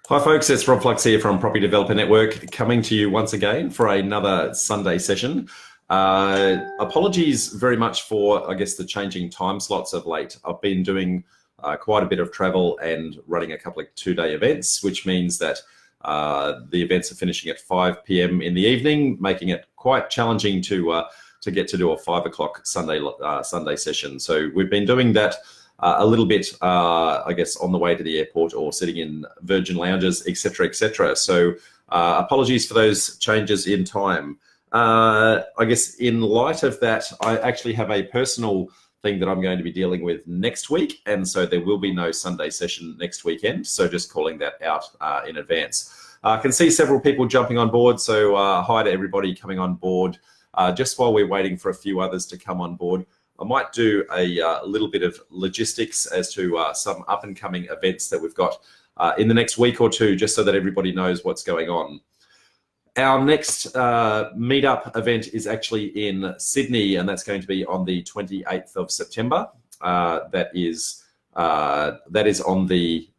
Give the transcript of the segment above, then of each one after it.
Hi folks, it's Rob Flux here from Property Developer Network, coming to you once again for another Sunday session. Apologies very much for, the changing time slots of late. I've been doing quite a bit of travel and running a couple of two-day events, which means that the events are finishing at 5 p.m. in the evening, making it quite challenging to get to do a 5 o'clock Sunday session. So we've been doing that a little bit, on the way to the airport or sitting in Virgin lounges, etc., etc. So apologies for those changes in time. In light of that, I actually have a personal thing that I'm going to be dealing with next week, and so there will be no Sunday session next weekend. So just calling that out in advance. I can see several people jumping on board, so hi to everybody coming on board. Just while we're waiting for a few others to come on board, I might do a little bit of logistics as to some up and coming events that we've got in the next week or two, just so that everybody knows what's going on. Our next meetup event is actually in Sydney, and that's going to be on the 28th of September. That is on the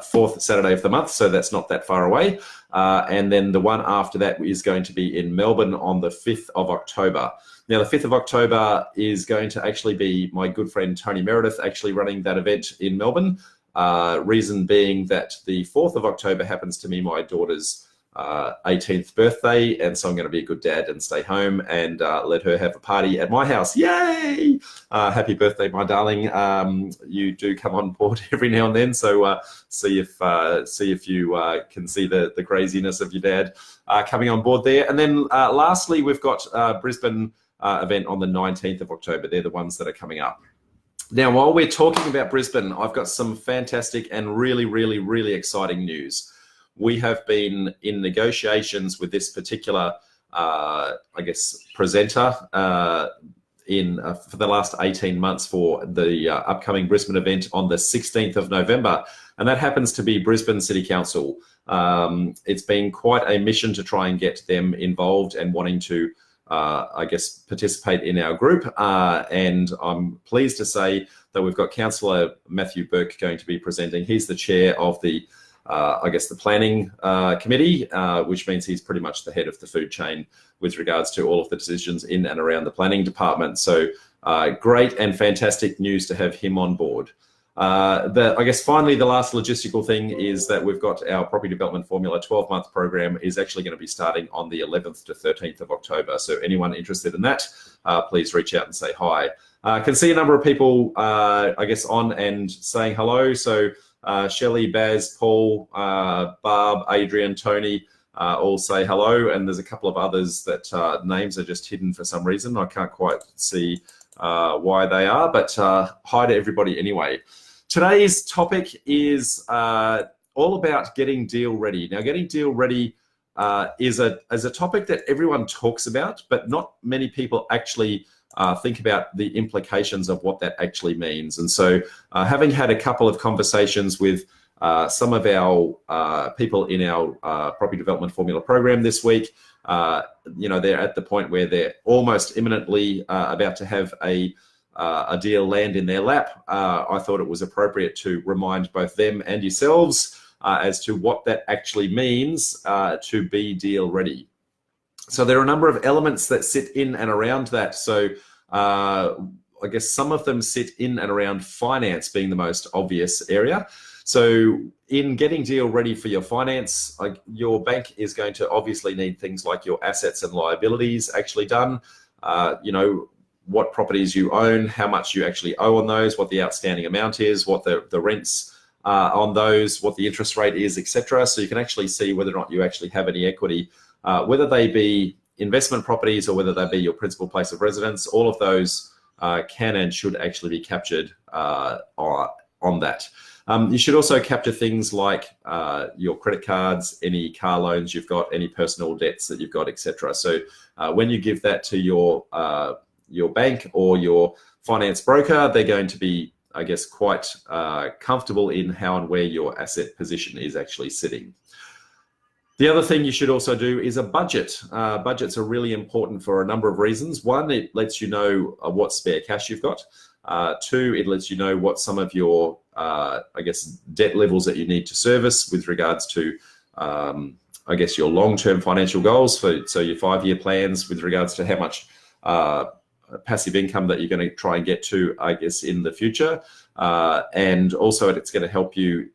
fourth Saturday of the month, so that's not that far away. And then the one after that is going to be in Melbourne on the 5th of October. Now, the 5th of October is going to actually be my good friend Tony Meredith actually running that event in Melbourne. Reason being that the 4th of October happens to be my daughter's 18th birthday, and so I'm going to be a good dad and stay home and let her have a party at my house. Yay! Happy birthday, my darling. You do come on board every now and then, so see if you can see the craziness of your dad coming on board there. And then lastly, we've got Brisbane event on the 19th of October. They're the ones that are coming up. Now, while we're talking about Brisbane, I've got some fantastic and really, really, really exciting news. We have been in negotiations with this particular, presenter for the last 18 months for the upcoming Brisbane event on the 16th of November. And that happens to be Brisbane City Council. It's been quite a mission to try and get them involved and wanting to, participate in our group. And I'm pleased to say that we've got Councillor Matthew Burke going to be presenting. He's the chair of the the planning committee, which means he's pretty much the head of the food chain with regards to all of the decisions in and around the planning department. So great and fantastic news to have him on board. Finally, the last logistical thing is that we've got our Property Development Formula 12-month program is actually going to be starting on the 11th to 13th of October. So anyone interested in that, please reach out and say hi. I can see a number of people, on and saying hello. So Shelley, Baz, Paul, Barb, Adrian, Tony, all say hello. And there's a couple of others that names are just hidden for some reason. I can't quite see why they are, but hi to everybody anyway. Today's topic is all about getting deal ready. Now, getting deal ready is a topic that everyone talks about, but not many people actually think about the implications of what that actually means. And so having had a couple of conversations with some of our people in our Property Development Formula program this week, they're at the point where they're almost imminently about to have a deal land in their lap. I thought it was appropriate to remind both them and yourselves as to what that actually means to be deal ready. So there are a number of elements that sit in and around that. So some of them sit in and around finance being the most obvious area. So in getting deal ready for your finance, your bank is going to obviously need things like your assets and liabilities actually done, what properties you own, how much you actually owe on those, what the outstanding amount is, what the rents on those, what the interest rate is, etc. So you can actually see whether or not you actually have any equity, whether they be investment properties or whether they be your principal place of residence. All of those can and should actually be captured on that. You should also capture things like your credit cards, any car loans you've got, any personal debts that you've got, etc. So when you give that to your bank or your finance broker, they're going to be, quite comfortable in how and where your asset position is actually sitting. The other thing you should also do is a budget. Budgets are really important for a number of reasons. One, it lets you know what spare cash you've got. Two, it lets you know what some of your I guess, debt levels that you need to service with regards to, I guess, your long-term financial goals. So your 5-year plans with regards to how much passive income that you're going to try and get to, I guess, in the future. And also it's going to help you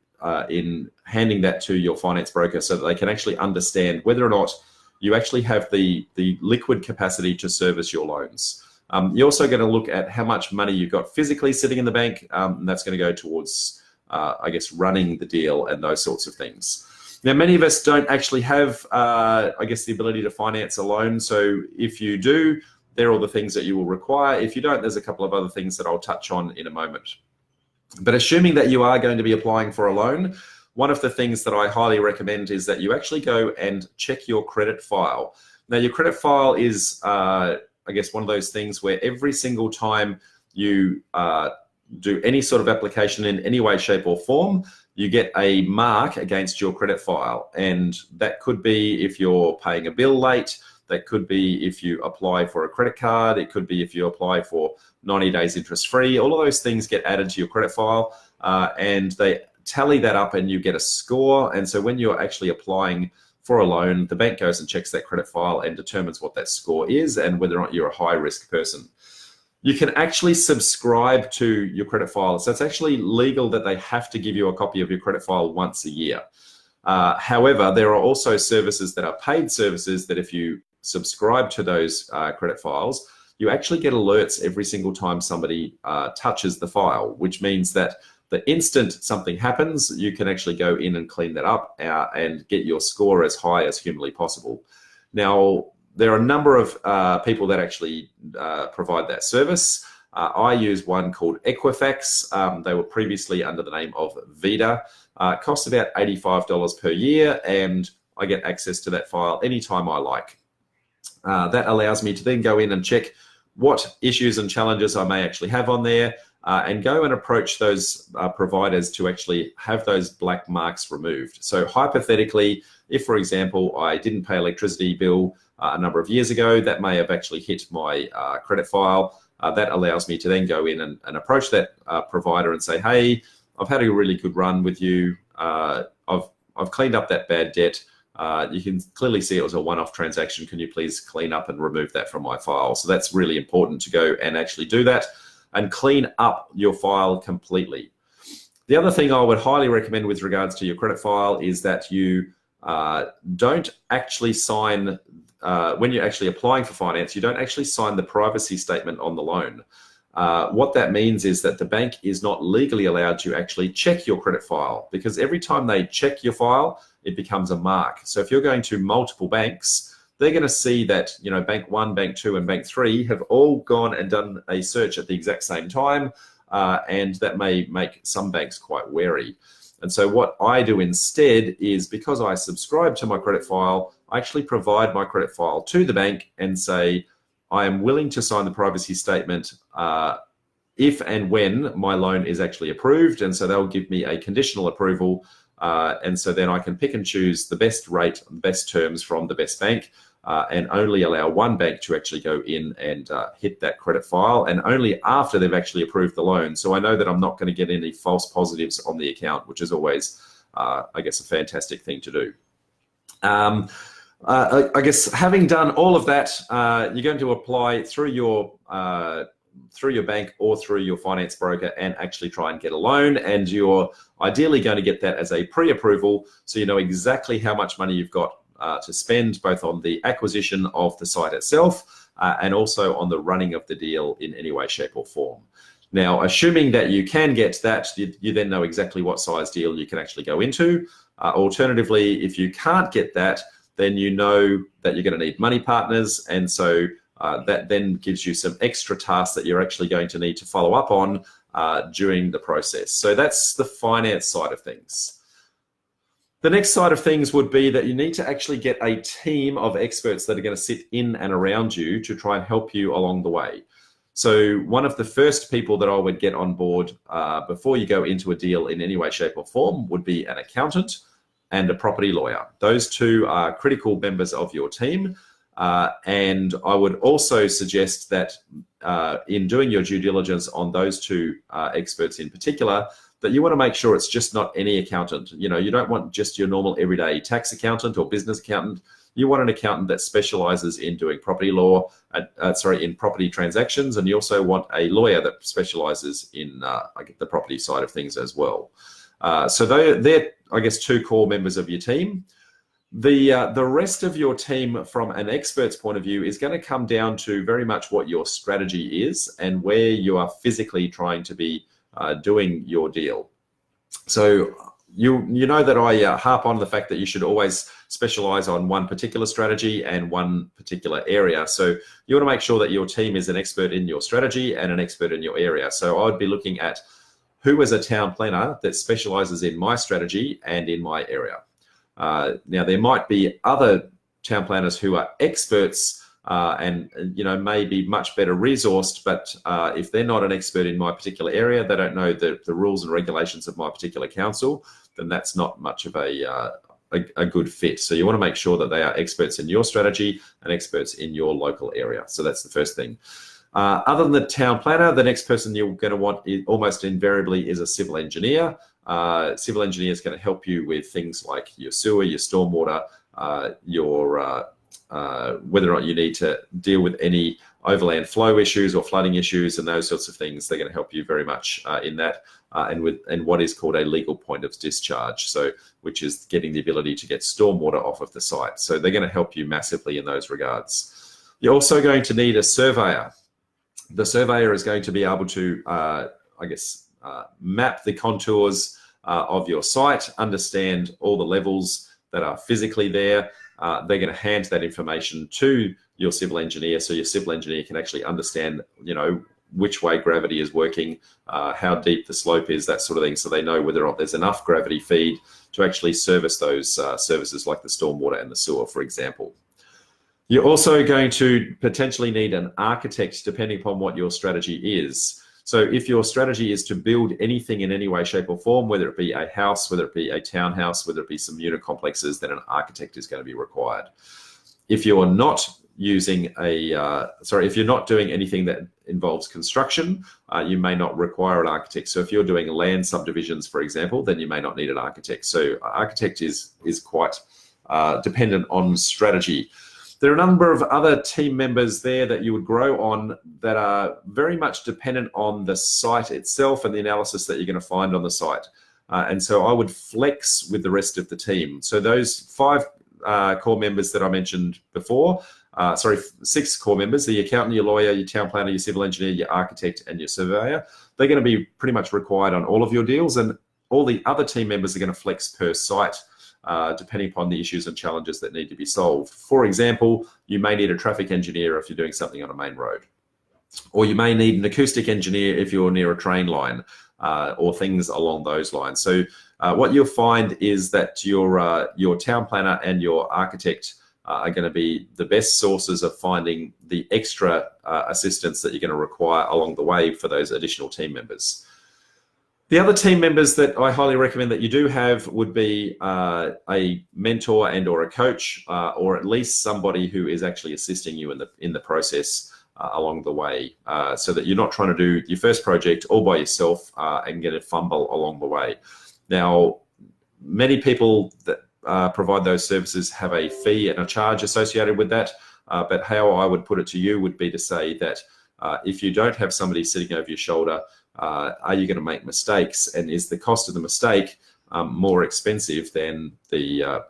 in handing that to your finance broker so that they can actually understand whether or not you actually have the liquid capacity to service your loans. You're also going to look at how much money you've got physically sitting in the bank, and that's going to go towards, I guess, running the deal and those sorts of things. Now, many of us don't actually have, I guess, the ability to finance a loan. So if you do, they're all the things that you will require. If you don't, there's a couple of other things that I'll touch on in a moment. But assuming that you are going to be applying for a loan, one of the things that I highly recommend is that you actually go and check your credit file. Now, your credit file is, I guess, one of those things where every single time you do any sort of application in any way, shape or form, you get a mark against your credit file. And that could be if you're paying a bill late, that could be if you apply for a credit card, it could be if you apply for 90 days interest free. All of those things get added to your credit file and they tally that up and you get a score. And so when you're actually applying for a loan, the bank goes and checks that credit file and determines what that score is and whether or not you're a high risk person. You can actually subscribe to your credit file. So it's actually legal that they have to give you a copy of your credit file once a year. However, there are also services that are paid services that if you subscribe to those credit files, you actually get alerts every single time somebody touches the file, which means that the instant something happens, you can actually go in and clean that up and get your score as high as humanly possible. Now, there are a number of people that actually provide that service. I use one called Equifax. They were previously under the name of Vida. It costs about $85 per year, and I get access to that file anytime I like. That allows me to then go in and check what issues and challenges I may actually have on there and go and approach those providers to actually have those black marks removed. So hypothetically, if, for example, I didn't pay electricity bill a number of years ago, that may have actually hit my credit file. That allows me to then go in and approach that provider and say, hey, I've had a really good run with you. I've cleaned up that bad debt. You can clearly see it was a one-off transaction. Can you please clean up and remove that from my file? So that's really important to go and actually do that and clean up your file completely. The other thing I would highly recommend with regards to your credit file is that you don't actually sign, when you're actually applying for finance, you don't actually sign the privacy statement on the loan. What that means is that the bank is not legally allowed to actually check your credit file, because every time they check your file, it becomes a mark. So if you're going to multiple banks, they're going to see that, you know, bank 1, bank 2, and bank 3 have all gone and done a search at the exact same time, and that may make some banks quite wary. And so what I do instead is, because I subscribe to my credit file, I actually provide my credit file to the bank and say, I am willing to sign the privacy statement if and when my loan is actually approved. And so they'll give me a conditional approval. And so then I can pick and choose the best rate, the best terms from the best bank, and only allow one bank to actually go in and hit that credit file, and only after they've actually approved the loan. So I know that I'm not going to get any false positives on the account, which is always, I guess, a fantastic thing to do. I guess having done all of that, you're going to apply through your bank or through your finance broker and actually try and get a loan. And you're ideally going to get that as a pre-approval, so you know exactly how much money you've got to spend, both on the acquisition of the site itself and also on the running of the deal in any way, shape or form. Now, assuming that you can get that, you then know exactly what size deal you can actually go into. Alternatively, if you can't get that, then you know that you're going to need money partners. And so that then gives you some extra tasks that you're actually going to need to follow up on during the process. So that's the finance side of things. The next side of things would be that you need to actually get a team of experts that are going to sit in and around you to try and help you along the way. So one of the first people that I would get on board before you go into a deal in any way, shape or form would be an accountant and a property lawyer. Those two are critical members of your team. And I would also suggest that in doing your due diligence on those two experts in particular, that you want to make sure it's just not any accountant. You know, you don't want just your normal everyday tax accountant or business accountant. You want an accountant that specializes in doing property law, in property transactions, and you also want a lawyer that specializes in the property side of things as well. So they're, I guess, two core members of your team. The rest of your team, from an expert's point of view, is going to come down to very much what your strategy is and where you are physically trying to be doing your deal. So you know that I harp on the fact that you should always specialize on one particular strategy and one particular area. So you want to make sure that your team is an expert in your strategy and an expert in your area. So I would be looking at who is a town planner that specializes in my strategy and in my area. Now, there might be other town planners who are experts and may be much better resourced, but if they're not an expert in my particular area, they don't know the rules and regulations of my particular council, then that's not much of a good fit. So you want to make sure that they are experts in your strategy and experts in your local area. So that's the first thing. Other than the town planner, the next person you're going to want almost invariably is a civil engineer. Civil engineer is going to help you with things like your sewer, your stormwater, whether or not you need to deal with any overland flow issues or flooding issues and those sorts of things. They're going to help you very much in that, and what is called a legal point of discharge, so which is getting the ability to get stormwater off of the site. So they're going to help you massively in those regards. You're also going to need a surveyor. The surveyor is going to be able to, map the contours of your site, understand all the levels that are physically there. They're going to hand that information to your civil engineer, so your civil engineer can actually understand, which way gravity is working, how deep the slope is, that sort of thing, so they know whether or not there's enough gravity feed to actually service those services like the stormwater and the sewer, for example. You're also going to potentially need an architect depending upon what your strategy is. So if your strategy is to build anything in any way, shape or form, whether it be a house, whether it be a townhouse, whether it be some unit complexes, then an architect is going to be required. If you're not using if you're not doing anything that involves construction, you may not require an architect. So if you're doing land subdivisions, for example, then you may not need an architect. So architect is quite dependent on strategy. There are a number of other team members there that you would grow on that are very much dependent on the site itself and the analysis that you're going to find on the site. And so I would flex with the rest of the team. So those 5 core members that I mentioned before, 6 core members, the accountant, your lawyer, your town planner, your civil engineer, your architect, and your surveyor, they're going to be pretty much required on all of your deals, and all the other team members are going to flex per site, depending upon the issues and challenges that need to be solved. For example, you may need a traffic engineer if you're doing something on a main road, or you may need an acoustic engineer if you're near a train line, or things along those lines. So what you'll find is that your town planner and your architect are going to be the best sources of finding the extra assistance that you're going to require along the way for those additional team members. The other team members that I highly recommend that you do have would be a mentor and or a coach, or at least somebody who is actually assisting you in the process along the way, so that you're not trying to do your first project all by yourself and get a fumble along the way. Now, many people that provide those services have a fee and a charge associated with that, but how I would put it to you would be to say that if you don't have somebody sitting over your shoulder, are you going to make mistakes, and is the cost of the mistake more expensive than the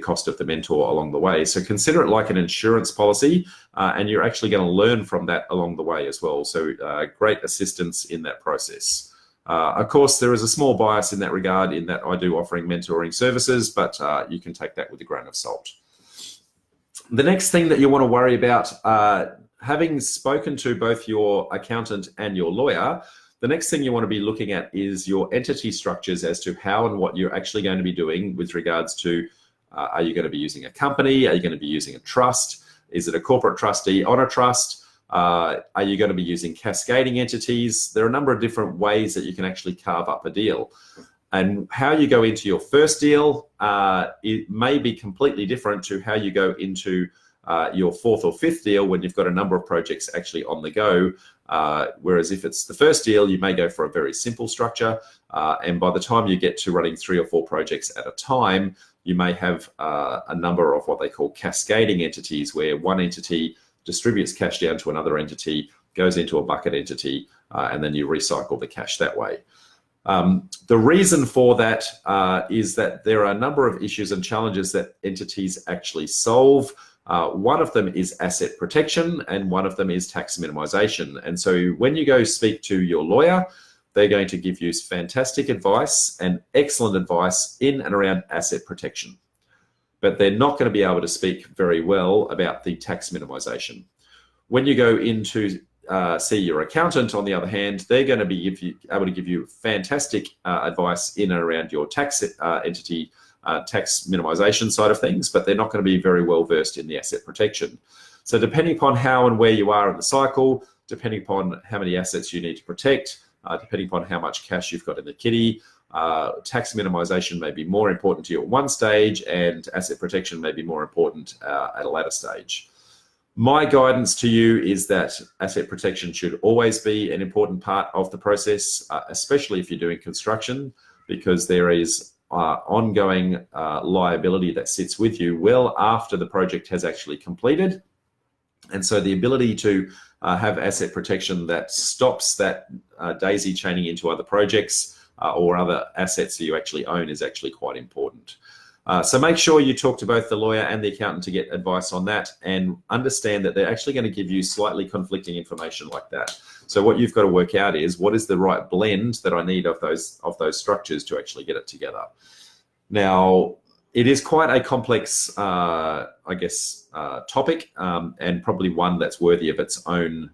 cost of the mentor along the way? So consider it like an insurance policy, and you're actually going to learn from that along the way as well. So great assistance in that process. Of course, there is a small bias in that regard, in that I do offering mentoring services, but you can take that with a grain of salt. The next thing that you want to worry about, having spoken to both your accountant and your lawyer, the next thing you want to be looking at is your entity structures as to how and what you're actually going to be doing with regards to, are you going to be using a company? Are you going to be using a trust? Is it a corporate trustee on a trust? Are you going to be using cascading entities? There are a number of different ways that you can actually carve up a deal. And how you go into your first deal, it may be completely different to how you go into your fourth or fifth deal when you've got a number of projects actually on the go. Whereas if it's the first deal, you may go for a very simple structure. And by the time you get to running 3 or 4 projects at a time, you may have a number of what they call cascading entities, where one entity distributes cash down to another entity, goes into a bucket entity, and then you recycle the cash that way. The reason for that is that there are a number of issues and challenges that entities actually solve. One of them is asset protection, and one of them is tax minimization. And so when you go speak to your lawyer, they're going to give you fantastic advice and excellent advice in and around asset protection. But they're not going to be able to speak very well about the tax minimization. When you go into see your accountant, on the other hand, they're going to be able to give you fantastic advice in and around your tax entity tax minimization side of things, but they're not going to be very well versed in the asset protection. So depending upon how and where you are in the cycle, depending upon how many assets you need to protect, depending upon how much cash you've got in the kitty, tax minimization may be more important to you at one stage, and asset protection may be more important at a later stage. My guidance to you is that asset protection should always be an important part of the process, especially if you're doing construction, because there is ongoing liability that sits with you well after the project has actually completed. And so the ability to have asset protection that stops that daisy chaining into other projects or other assets that you actually own is actually quite important. So make sure you talk to both the lawyer and the accountant to get advice on that, and understand that they're actually going to give you slightly conflicting information like that. So what you've got to work out is, what is the right blend that I need of those structures to actually get it together. Now, it is quite a complex, I guess, topic, and probably one that's worthy of its own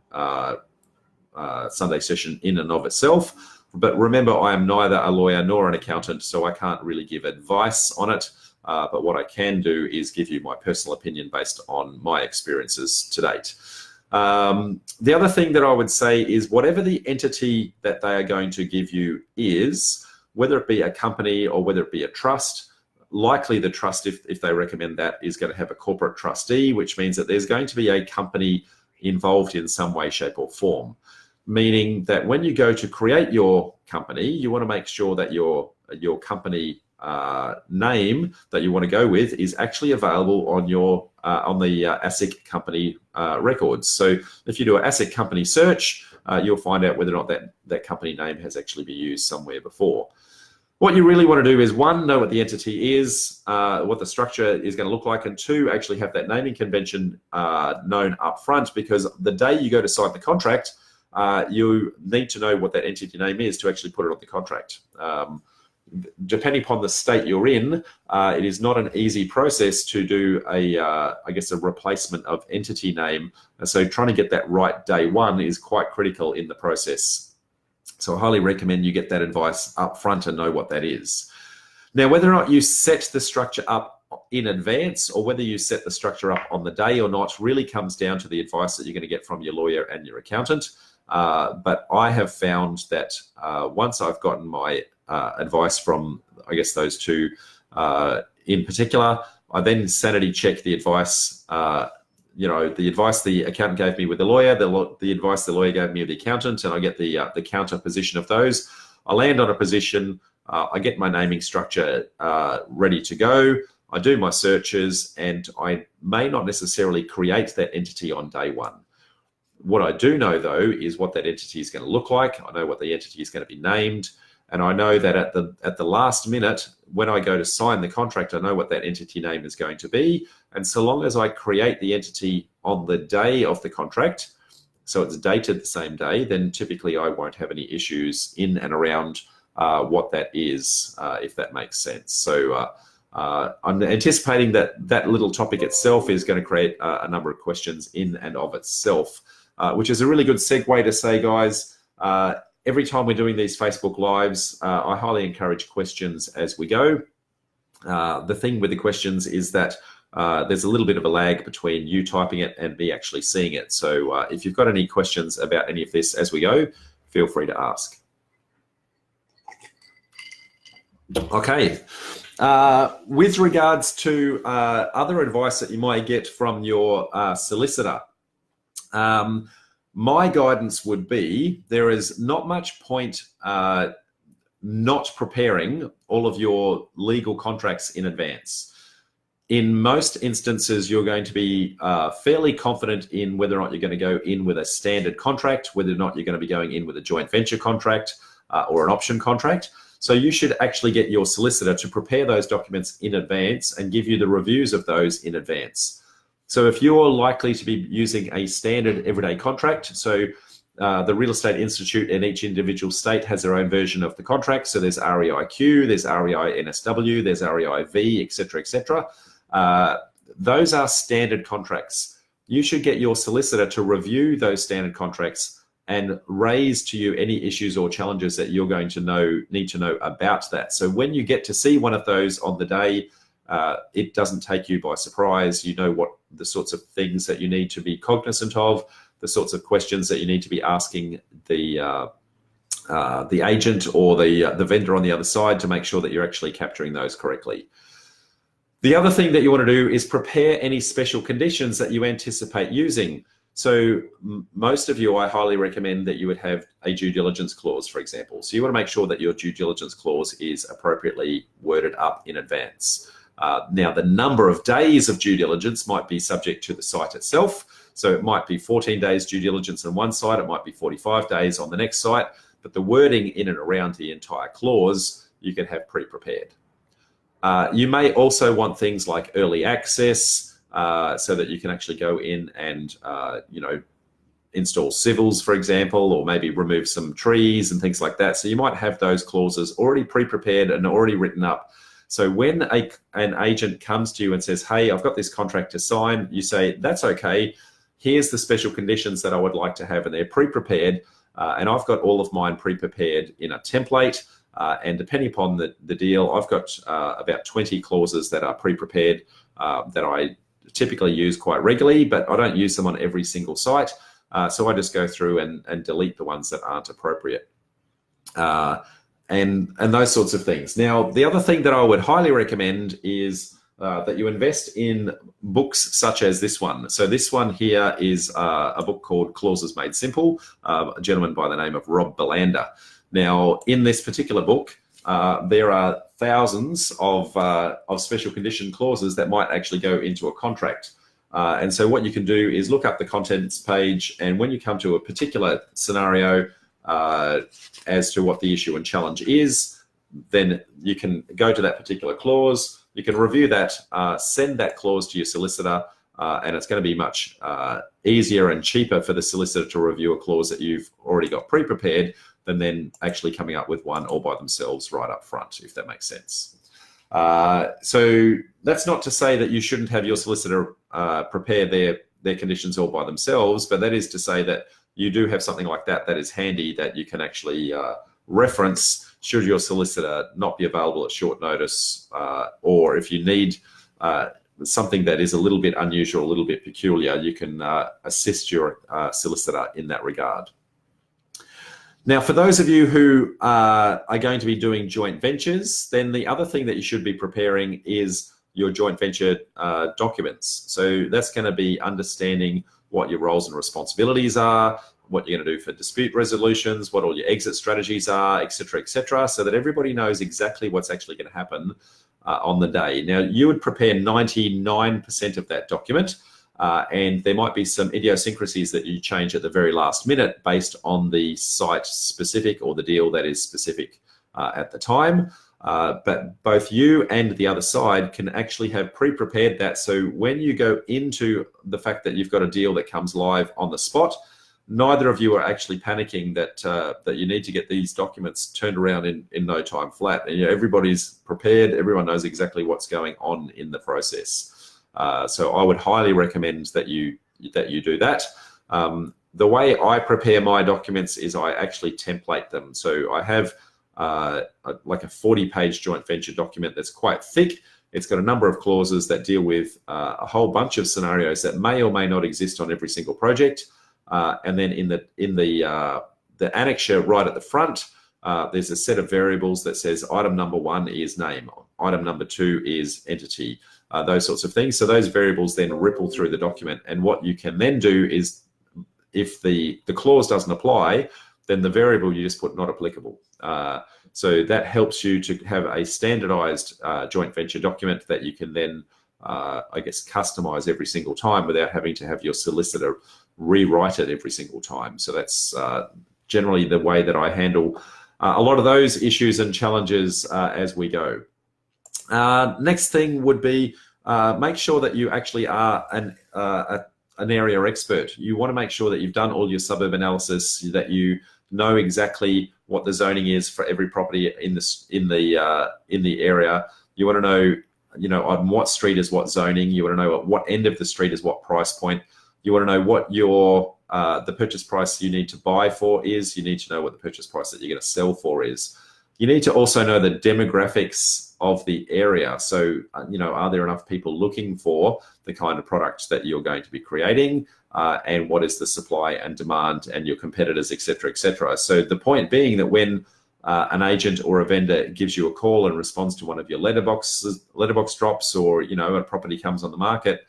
Sunday session in and of itself. But remember, I am neither a lawyer nor an accountant, so I can't really give advice on it. But what I can do is give you my personal opinion based on my experiences to date. The other thing that I would say is, whatever the entity that they are going to give you is, whether it be a company or whether it be a trust, likely the trust, if they recommend that, is going to have a corporate trustee, which means that there's going to be a company involved in some way, shape or form. Meaning that when you go to create your company, you want to make sure that your company name that you want to go with is actually available on your on the ASIC company records. So if you do an ASIC company search, you'll find out whether or not that company name has actually been used somewhere before. What you really want to do is, 1, know what the entity is, what the structure is going to look like, and 2, actually have that naming convention known up front, because the day you go to sign the contract, you need to know what that entity name is to actually put it on the contract. Depending upon the state you're in, it is not an easy process to do I guess a replacement of entity name. So trying to get that right day one is quite critical in the process. So I highly recommend you get that advice up front and know what that is. Now, whether or not you set the structure up in advance or whether you set the structure up on the day or not really comes down to the advice that you're going to get from your lawyer and your accountant. But I have found that once I've gotten my advice from, I guess, those two in particular, I then sanity check the advice, the advice the accountant gave me with the lawyer, the advice the lawyer gave me with the accountant, and I get the counter position of those. I land on a position, I get my naming structure ready to go, I do my searches, and I may not necessarily create that entity on day one. What I do know, though, is what that entity is going to look like. I know what the entity is going to be named. And I know that at the last minute, when I go to sign the contract, I know what that entity name is going to be. And so long as I create the entity on the day of the contract, so it's dated the same day, then typically I won't have any issues in and around what that is, if that makes sense. So I'm anticipating that little topic itself is going to create a number of questions in and of itself, which is a really good segue to say, guys, every time we're doing these Facebook Lives, I highly encourage questions as we go. The thing with the questions is that there's a little bit of a lag between you typing it and me actually seeing it. So if you've got any questions about any of this as we go, feel free to ask. Okay, With regards to other advice that you might get from your solicitor, my guidance would be there is not much point not preparing all of your legal contracts in advance. In most instances, you're going to be fairly confident in whether or not you're going to go in with a standard contract, whether or not you're going to be going in with a joint venture contract or an option contract. So you should actually get your solicitor to prepare those documents in advance and give you the reviews of those in advance. So if you're likely to be using a standard everyday contract, so the Real Estate Institute in each individual state has their own version of the contract. So there's REIQ, there's REI NSW, there's REIV, et cetera, those are standard contracts. You should get your solicitor to review those standard contracts and raise to you any issues or challenges that you're going to need to know about that. So when you get to see one of those on the day, it doesn't take you by surprise. You know what the sorts of things that you need to be cognizant of, the sorts of questions that you need to be asking the agent or the vendor on the other side to make sure that you're actually capturing those correctly. The other thing that you want to do is prepare any special conditions that you anticipate using. So most of you, I highly recommend that you would have a due diligence clause, for example. So you want to make sure that your due diligence clause is appropriately worded up in advance. Now, the number of days of due diligence might be subject to the site itself. So it might be 14 days due diligence on one site, it might be 45 days on the next site, but the wording in and around the entire clause, you can have pre-prepared. You may also want things like early access, so that you can actually go in and install civils, for example, or maybe remove some trees and things like that. So you might have those clauses already pre-prepared and already written up. So when an agent comes to you and says, hey, I've got this contract to sign, you say, that's okay. Here's the special conditions that I would like to have, and they're pre-prepared. And I've got all of mine pre-prepared in a template. And depending upon the deal, I've got about 20 clauses that are pre-prepared that I typically use quite regularly, but I don't use them on every single site. So I just go through and delete the ones that aren't appropriate. And those sorts of things. Now, the other thing that I would highly recommend is that you invest in books such as this one. So this one here is a book called Clauses Made Simple, a gentleman by the name of Rob Belander. Now, in this particular book, there are thousands of special condition clauses that might actually go into a contract. And so what you can do is look up the contents page, and when you come to a particular scenario as to what the issue and challenge is, then you can go to that particular clause, you can review that, send that clause to your solicitor, and it's going to be much easier and cheaper for the solicitor to review a clause that you've already got pre-prepared than then actually coming up with one all by themselves right up front, if that makes sense. So that's not to say that you shouldn't have your solicitor prepare their conditions all by themselves, but that is to say that you do have something like that is handy that you can actually reference should your solicitor not be available at short notice, or if you need something that is a little bit unusual, a little bit peculiar, you can assist your solicitor in that regard. Now, for those of you who are going to be doing joint ventures, then the other thing that you should be preparing is your joint venture documents. So that's going to be understanding what your roles and responsibilities are, what you're going to do for dispute resolutions, what all your exit strategies are, et cetera, so that everybody knows exactly what's actually going to happen on the day. Now, you would prepare 99% of that document, and there might be some idiosyncrasies that you change at the very last minute based on the site specific or the deal that is specific at the time. But both you and the other side can actually have pre-prepared that. So when you go into the fact that you've got a deal that comes live on the spot, neither of you are actually panicking that you need to get these documents turned around in no time flat. And, everybody's prepared. Everyone knows exactly what's going on in the process. So I would highly recommend that you do that. The way I prepare my documents is I actually template them. So I have like a 40-page joint venture document that's quite thick. It's got a number of clauses that deal with a whole bunch of scenarios that may or may not exist on every single project. And then in the annexure right at the front, there's a set of variables that says item number 1 is name, item number 2 is entity, those sorts of things. So those variables then ripple through the document. And what you can then do is, if the clause doesn't apply, then the variable you just put not applicable. So that helps you to have a standardized joint venture document that you can then, I guess, customize every single time without having to have your solicitor rewrite it every single time. So that's generally the way that I handle a lot of those issues and challenges as we go. Next thing would be make sure that you actually are an area expert. You want to make sure that you've done all your suburb analysis, that you know exactly what the zoning is for every property in the area. You want to know, on what street is what zoning. You want to know at what end of the street is what price point. You want to know what your the purchase price you need to buy for is. You need to know what the purchase price that you're going to sell for is. You need to also know the demographics of the area. So, are there enough people looking for the kind of product that you're going to be creating, and what is the supply and demand and your competitors, et cetera, et cetera. So the point being that when an agent or a vendor gives you a call and responds to one of your letterbox drops, or, a property comes on the market,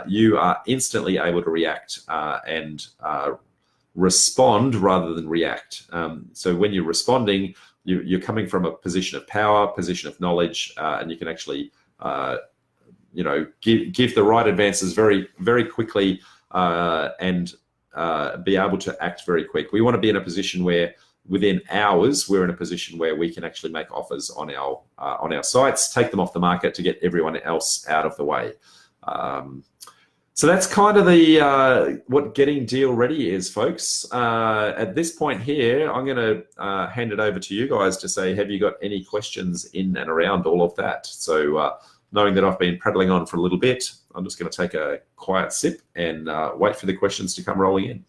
you are instantly able to react and respond rather than react. So when you're responding, you're coming from a position of power, position of knowledge, and you can actually, give the right advances very, very quickly and be able to act very quick. We want to be in a position where within hours, we're in a position where we can actually make offers on our sites, take them off the market to get everyone else out of the way. So that's kind of the what getting deal ready is, folks. At this point here, I'm going to hand it over to you guys to say, have you got any questions in and around all of that? So knowing that I've been prattling on for a little bit, I'm just going to take a quiet sip and wait for the questions to come rolling in.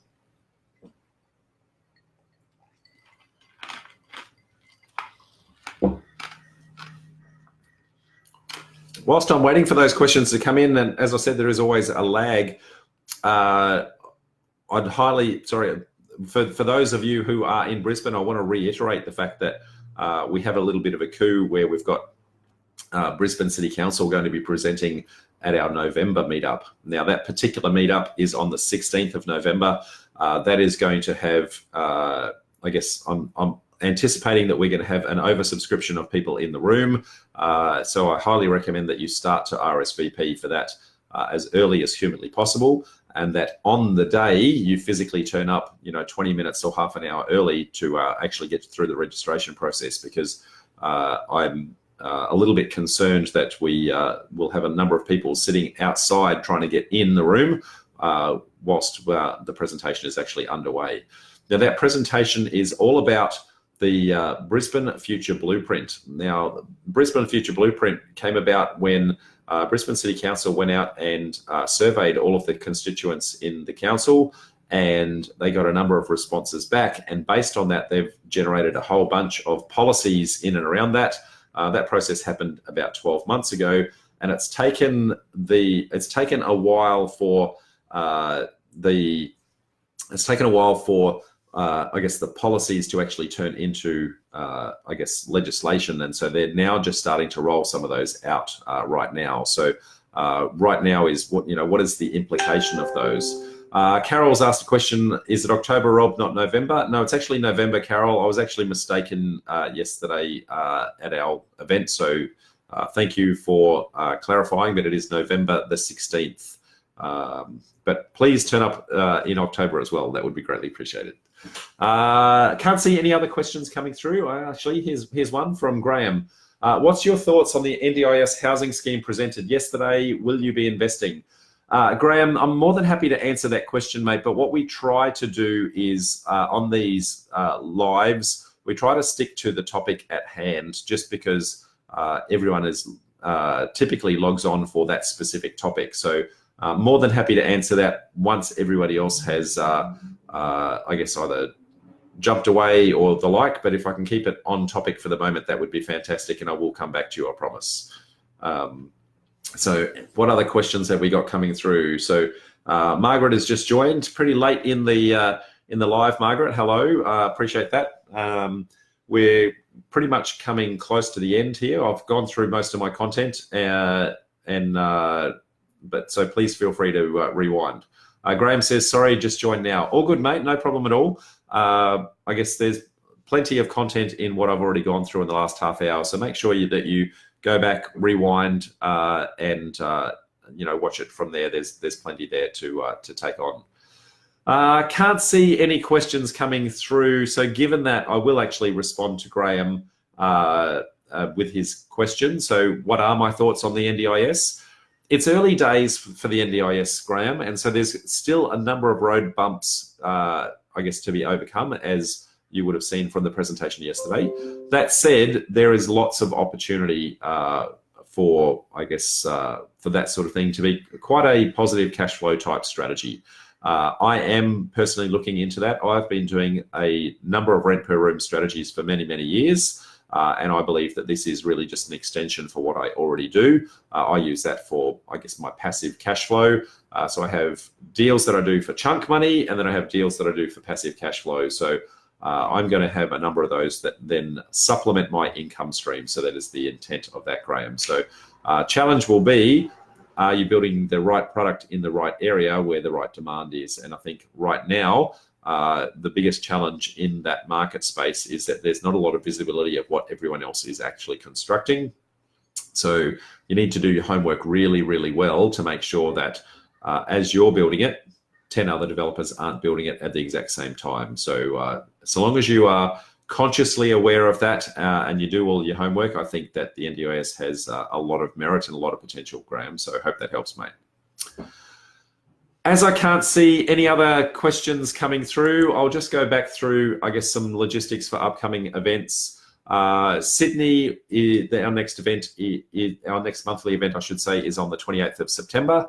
Whilst I'm waiting for those questions to come in, and as I said, there is always a lag. For those of you who are in Brisbane, I want to reiterate the fact that we have a little bit of a coup where we've got Brisbane City Council going to be presenting at our November meetup. Now, that particular meetup is on the 16th of November. That is going to have, I guess, I'm anticipating that we're going to have an oversubscription of people in the room. So I highly recommend that you start to RSVP for that as early as humanly possible, and that on the day you physically turn up, 20 minutes or half an hour early to actually get through the registration process, because I'm a little bit concerned that we will have a number of people sitting outside trying to get in the room whilst the presentation is actually underway. Now, that presentation is all about the Brisbane Future Blueprint. Now, Brisbane Future Blueprint came about when Brisbane City Council went out and surveyed all of the constituents in the council, and they got a number of responses back. And based on that, they've generated a whole bunch of policies in and around that. That process happened about 12 months ago, and it's taken a while for I guess the policies to actually turn into legislation, and so they're now just starting to roll some of those out right now. So right now is what is the implication of those? Carol's asked a question: is it October, Rob, not November? No, it's actually November, Carol. I was actually mistaken yesterday at our event, so thank you for clarifying, but it is November the 16th. But please turn up in October as well. That would be greatly appreciated. Can't see any other questions coming through. Actually, here's one from Graham. What's your thoughts on the NDIS housing scheme presented yesterday? Will you be investing? Graham, I'm more than happy to answer that question, mate. But what we try to do is on these lives, we try to stick to the topic at hand, just because everyone is typically logs on for that specific topic. So more than happy to answer that once everybody else has, I guess, either jumped away or the like. But if I can keep it on topic for the moment, that would be fantastic, and I will come back to you, I promise. So what other questions have we got coming through? So Margaret has just joined pretty late in the live. Margaret, hello, appreciate that. we're pretty much coming close to the end here. I've gone through most of my content, but so please feel free to rewind. Graham says, sorry, just joined now. All good, mate. No problem at all. I guess there's plenty of content in what I've already gone through in the last half hour. So make sure that you go back, rewind, and watch it from there. There's plenty there to take on. Can't see any questions coming through. So given that, I will actually respond to Graham with his question. So what are my thoughts on the NDIS? It's early days for the NDIS, Graham, and so there's still a number of road bumps, I guess, to be overcome, as you would have seen from the presentation yesterday. That said, there is lots of opportunity for, I guess, for that sort of thing to be quite a positive cash flow type strategy. I am personally looking into that. I've been doing a number of rent per room strategies for many, many years. And I believe that this is really just an extension for what I already do. I use that for, I guess, my passive cash flow. So I have deals that I do for chunk money, and then I have deals that I do for passive cash flow. So I'm going to have a number of those that then supplement my income stream. So that is the intent of that, Graham. So challenge will be, are you building the right product in the right area where the right demand is? And I think right now, the biggest challenge in that market space is that there's not a lot of visibility of what everyone else is actually constructing. So you need to do your homework really, really well to make sure that as you're building it, 10 other developers aren't building it at the exact same time. So so long as you are consciously aware of that and you do all your homework, I think that the NDIS has a lot of merit and a lot of potential, Graham. So I hope that helps, mate. As I can't see any other questions coming through, I'll just go back through, I guess, some logistics for upcoming events. Sydney, our next event, our next monthly event, I should say, is on the 28th of September.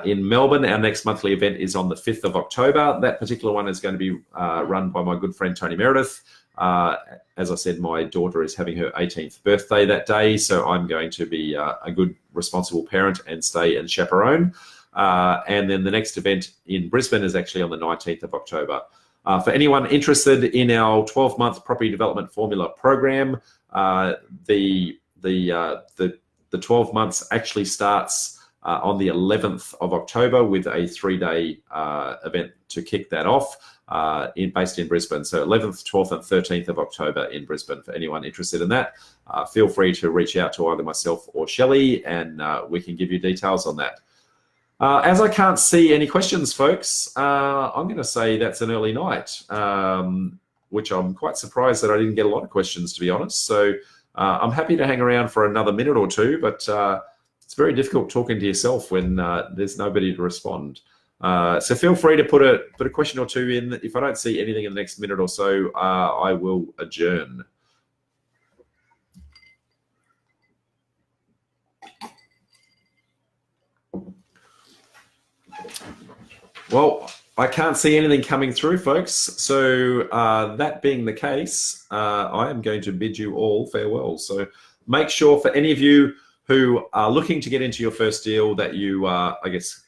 In Melbourne, our next monthly event is on the 5th of October. That particular one is going to be run by my good friend, Tony Meredith. As I said, my daughter is having her 18th birthday that day, so I'm going to be a good, responsible parent and stay and chaperone. And then the next event in Brisbane is actually on the 19th of October. For anyone interested in our 12-month property development formula program, the 12 months actually starts on the 11th of October with a 3-day event to kick that off, based in Brisbane. So 11th, 12th and 13th of October in Brisbane. For anyone interested in that, feel free to reach out to either myself or Shelley, and we can give you details on that. As I can't see any questions, folks, I'm going to say that's an early night, which I'm quite surprised that I didn't get a lot of questions, to be honest. So I'm happy to hang around for another minute or two, but it's very difficult talking to yourself when there's nobody to respond. So feel free to put a question or two in. If I don't see anything in the next minute or so, I will adjourn. Well, I can't see anything coming through, folks. So that being the case, I am going to bid you all farewell. So make sure, for any of you who are looking to get into your first deal, that you, I guess,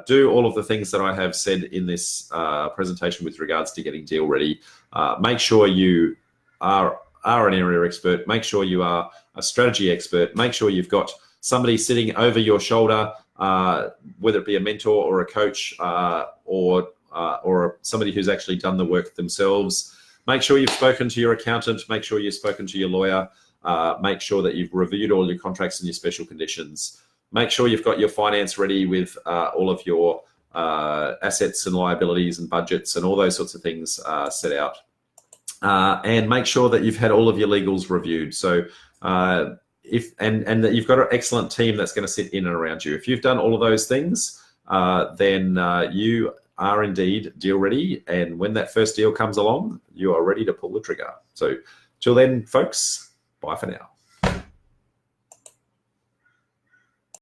do all of the things that I have said in this presentation with regards to getting deal ready. Make sure you are an area expert. Make sure you are a strategy expert. Make sure you've got somebody sitting over your shoulder, whether it be a mentor or a coach or somebody who's actually done the work themselves. Make sure you've spoken to your accountant. Make sure you've spoken to your lawyer. Make sure that you've reviewed all your contracts and your special conditions. Make sure you've got your finance ready with all of your assets and liabilities and budgets and all those sorts of things set out. And make sure that you've had all of your legals reviewed. So and that you've got an excellent team that's going to sit in and around you. If you've done all of those things, then you are indeed deal ready. And when that first deal comes along, you are ready to pull the trigger. So till then, folks, bye for now.